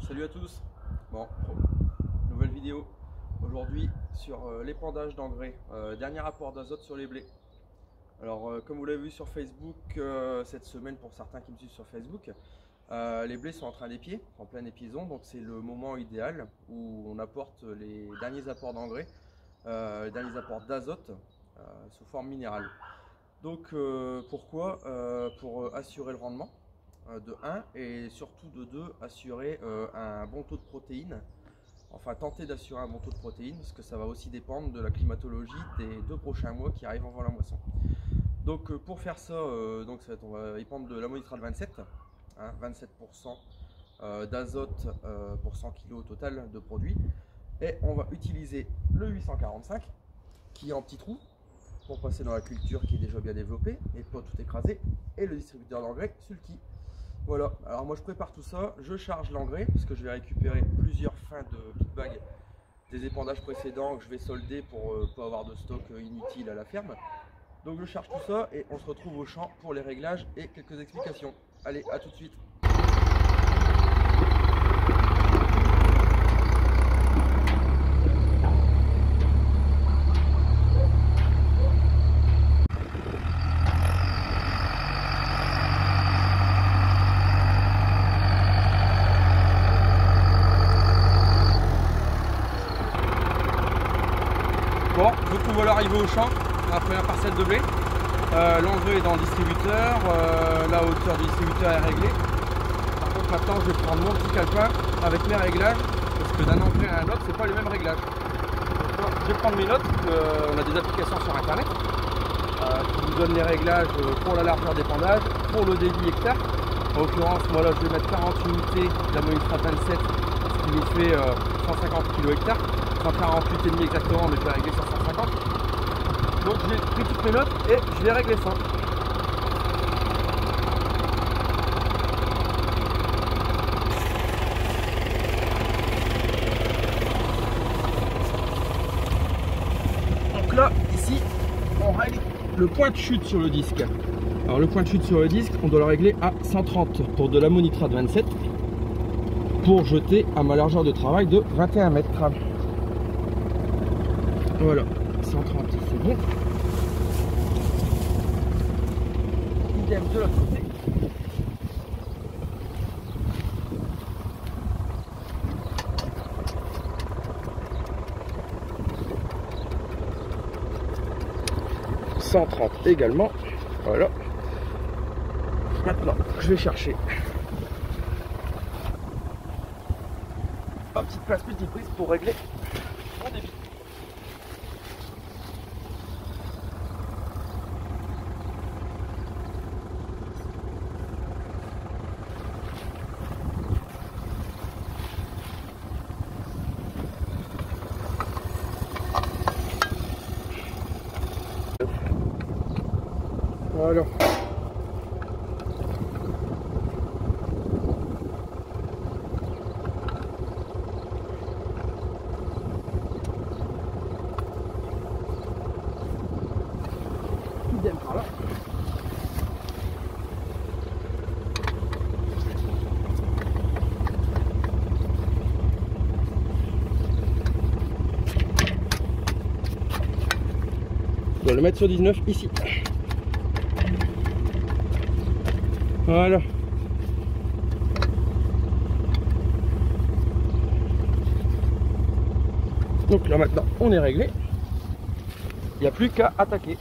Salut à tous. Bon, nouvelle vidéo aujourd'hui sur l'épandage d'engrais, dernier apport d'azote sur les blés. Alors comme vous l'avez vu sur Facebook cette semaine, pour certains qui me suivent sur Facebook, les blés sont en train d'épier, en pleine épiaison, donc c'est le moment idéal où on apporte les derniers apports d'engrais, les derniers apports d'azote sous forme minérale. Donc pourquoi pour assurer le rendement de 1 et surtout de 2, assurer un bon taux de protéines, enfin tenter d'assurer un bon taux de protéines, parce que ça va aussi dépendre de la climatologie des 2 prochains mois qui arrivent avant la moisson. Donc pour faire ça, on va épandre de l'ammonitrate 27, hein, 27% d'azote pour 100 kg au total de produit, et on va utiliser le 845 qui est en petit trou pour passer dans la culture qui est déjà bien développée et pas tout écraser, et le distributeur d'engrais Sulky. Voilà, alors moi je prépare tout ça, je charge l'engrais parce que je vais récupérer plusieurs fins de petites bagues des épandages précédents que je vais solder pour pas avoir de stock inutile à la ferme. Donc je charge tout ça et on se retrouve au champ pour les réglages et quelques explications. Allez, à tout de suite. Bon, je me trouve à l'arrivée au champ, la première parcelle de blé. L'engrais est dans le distributeur, la hauteur du distributeur est réglée. Par contre maintenant je vais prendre mon petit calepin avec mes réglages, parce que d'un engrais à un autre, c'est pas les mêmes réglages. Donc, je vais prendre mes notes, on a des applications sur internet qui vous donnent les réglages pour la largeur d'épandage, pour le débit hectare. En l'occurrence, moi là je vais mettre 40 unités d'ammonitrate 27, ce qui nous fait 150 kg hectare. 148,5 exactement, mais je vais régler sur 150. Donc j'ai pris toutes mes notes et je vais régler ça. Donc là, ici, on règle le point de chute sur le disque. Alors le point de chute sur le disque, on doit le régler à 130 pour de l'ammonitrate 27 pour jeter à ma largeur de travail de 21 mètres. Voilà, 130 c'est bon. Idem de l'autre côté. « 130 également. Voilà. Maintenant, je vais chercher ma petite place multiprise pour régler mon débit. Voilà. Idem par là. Je dois le mettre sur 19 ici. Voilà. Donc là maintenant on est réglé. Il n'y a plus qu'à attaquer.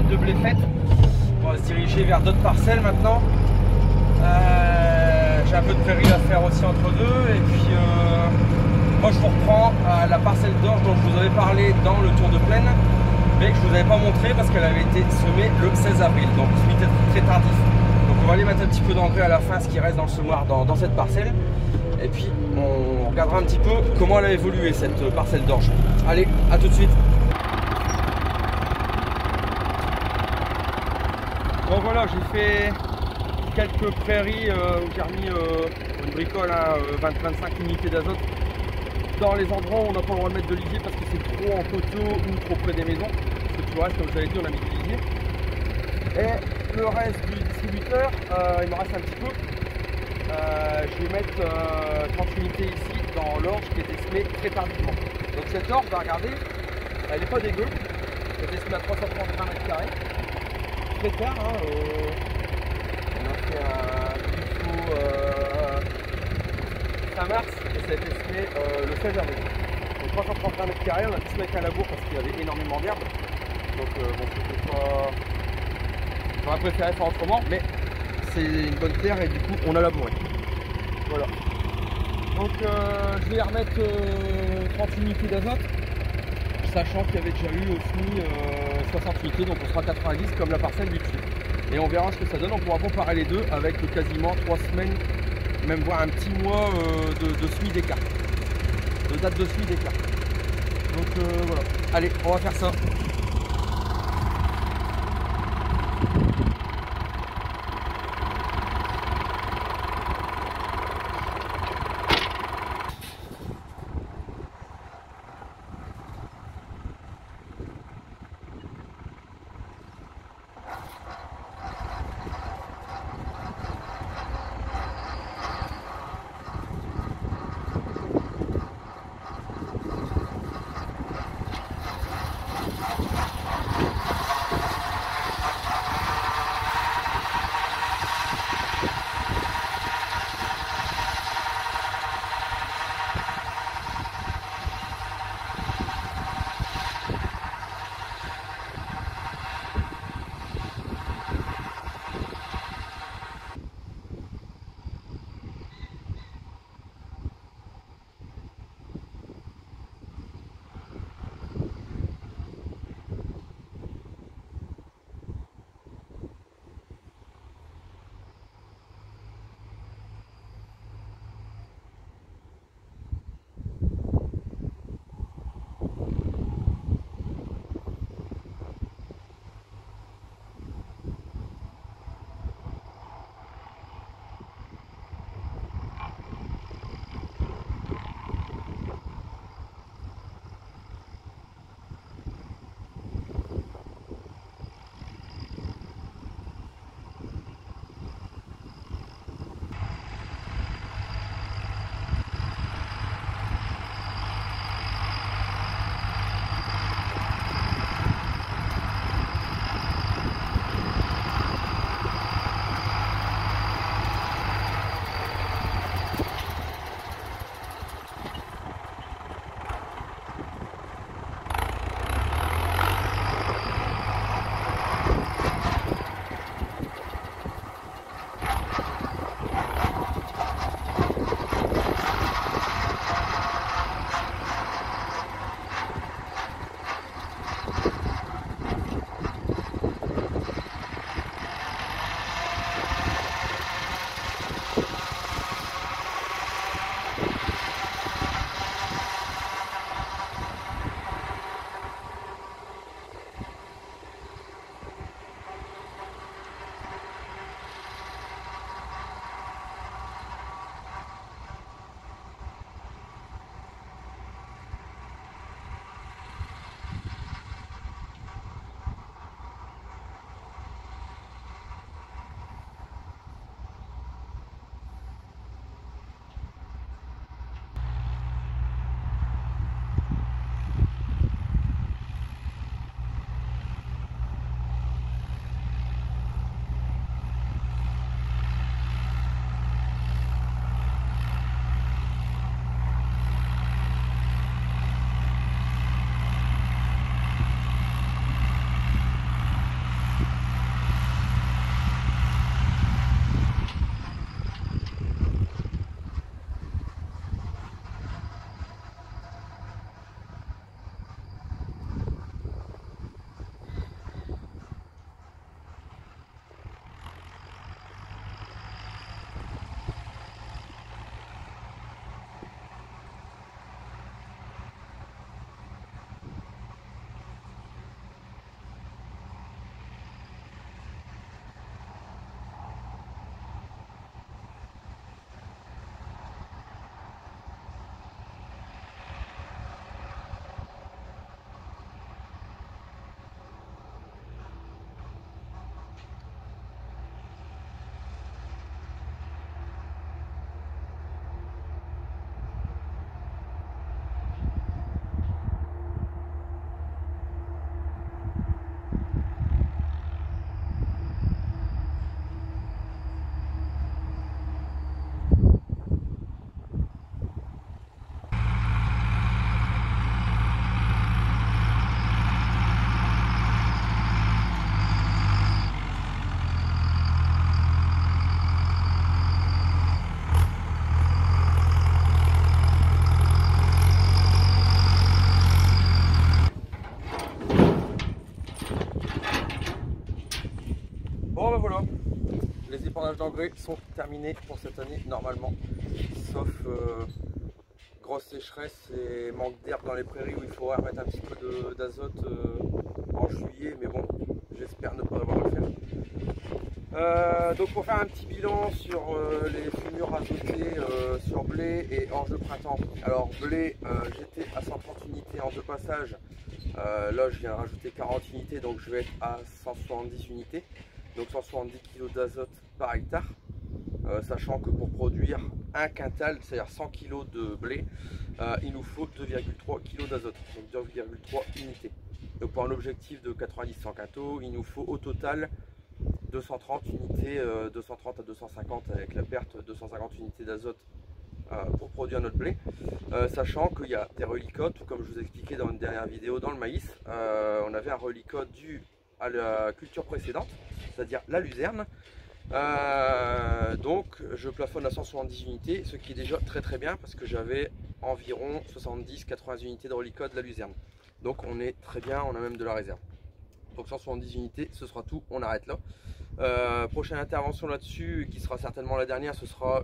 de blé faite. On va se diriger vers d'autres parcelles maintenant. J'ai un peu de prairie à faire aussi entre deux. Et puis moi je vous reprends à la parcelle d'orge dont je vous avais parlé dans le tour de plaine, mais que je vous avais pas montré parce qu'elle avait été semée le 16 avril, donc c'est très tardif. Donc on va aller mettre un petit peu d'engrais à la fin, ce qui reste dans le semoir dans cette parcelle. Et puis on regardera un petit peu comment elle a évolué cette parcelle d'orge. Allez, à tout de suite. Bon voilà, j'ai fait quelques prairies où j'ai remis une bricole à 20-25 unités d'azote dans les endroits où on n'a pas le droit de mettre de lisier parce que c'est trop en coteau ou trop près des maisons. Parce que tout le reste, comme je l'avais dit, on a mis du lisier. Et le reste du distributeur, il me reste un petit peu. Je vais mettre 30 unités ici dans l'orge qui était semée très tardivement. Donc cette orge, regardez, elle n'est pas dégueu. Elle était semée à 330 m². Très tard, hein, on a fait un buffo fin mars et ça a été semé le 16 avril. Donc 330 m², on a tout semé avec un labour parce qu'il y avait énormément d'herbe. Donc bon, c'était pas... J'aurais préféré faire autrement, mais c'est une bonne terre et du coup on a labouré. Voilà. Donc je vais remettre 30 unités d'azote, sachant qu'il y avait déjà eu au SMI 60 unités, donc on sera 90 comme la parcelle du dessus. Et on verra ce que ça donne, on pourra comparer les deux avec quasiment 3 semaines, même voire un petit mois de SMI d'écart, de date de SMI d'écart. Donc voilà, allez, on va faire ça. Bon ben voilà, les épandages d'engrais sont terminés pour cette année normalement, sauf grosse sécheresse et manque d'herbe dans les prairies où il faudra remettre un petit peu d'azote en juillet, mais bon, j'espère ne pas avoir à le faire. Donc pour faire un petit bilan sur les fumures azotées sur blé et orge de printemps. Alors blé, j'étais à 130 unités en deux passages. Là je viens de rajouter 40 unités, donc je vais être à 170 unités. Donc 170 kg d'azote par hectare. Sachant que pour produire un quintal, c'est-à-dire 100 kg de blé, il nous faut 2,3 kg d'azote, donc 2,3 unités. Donc pour un objectif de 90-100 quintaux, il nous faut au total 230 unités, 230 à 250 avec la perte, 250 unités d'azote pour produire notre blé, sachant qu'il y a des relicotes, comme je vous expliquais dans une dernière vidéo dans le maïs. On avait un relicote dû à la culture précédente, c'est-à-dire la luzerne. Donc je plafonne à 170 unités, ce qui est déjà très bien parce que j'avais environ 70-80 unités de relicote de la luzerne. Donc on est très bien, on a même de la réserve. Donc 170 unités, ce sera tout, on arrête là. Prochaine intervention là-dessus, qui sera certainement la dernière, ce sera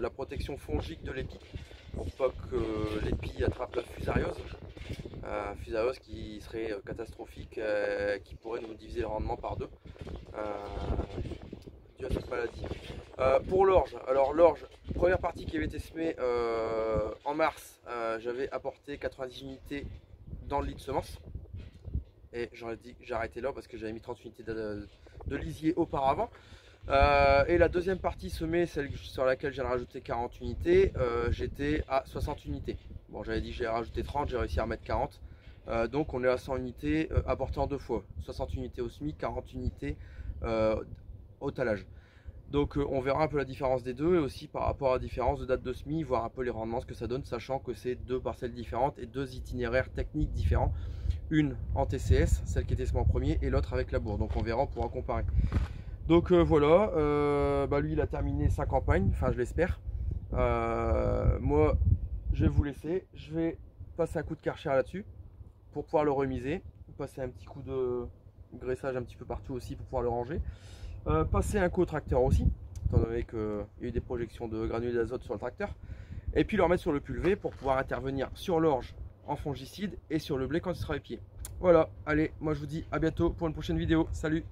la protection fongique de l'épi, pour pas que l'épi attrape la fusariose. Fusariose qui serait catastrophique, qui pourrait nous diviser le rendement par deux. Dû à cette maladie. Pour l'orge, alors l'orge, première partie qui avait été semée en mars, j'avais apporté 90 unités dans le lit de semence. Et j'aurais dit que j'arrêtais là parce que j'avais mis 30 unités de lisier auparavant. Et la deuxième partie semée, celle sur laquelle j'ai rajouté 40 unités, j'étais à 60 unités. Bon, j'avais dit que j'ai rajouté 30, j'ai réussi à remettre 40. Donc on est à 100 unités apportées en deux fois. 60 unités au SMIC, 40 unités au talage. Donc on verra un peu la différence des deux et aussi par rapport à la différence de date de semis, voir un peu les rendements, ce que ça donne, sachant que c'est deux parcelles différentes et deux itinéraires techniques différents. Une en TCS, celle qui était semée en premier, et l'autre avec la bourre. Donc on verra, on pourra comparer. Donc voilà, lui il a terminé sa campagne, enfin je l'espère. Moi je vais vous laisser, je vais passer un coup de Karcher là-dessus pour pouvoir le remiser, passer un petit coup de graissage un petit peu partout aussi pour pouvoir le ranger. Passer un coup au tracteur aussi, étant donné qu'il y a eu des projections de granulés d'azote sur le tracteur, et puis le remettre sur le pulvé pour pouvoir intervenir sur l'orge en fongicide et sur le blé quand il sera épié. Voilà, allez, moi je vous dis à bientôt pour une prochaine vidéo. Salut!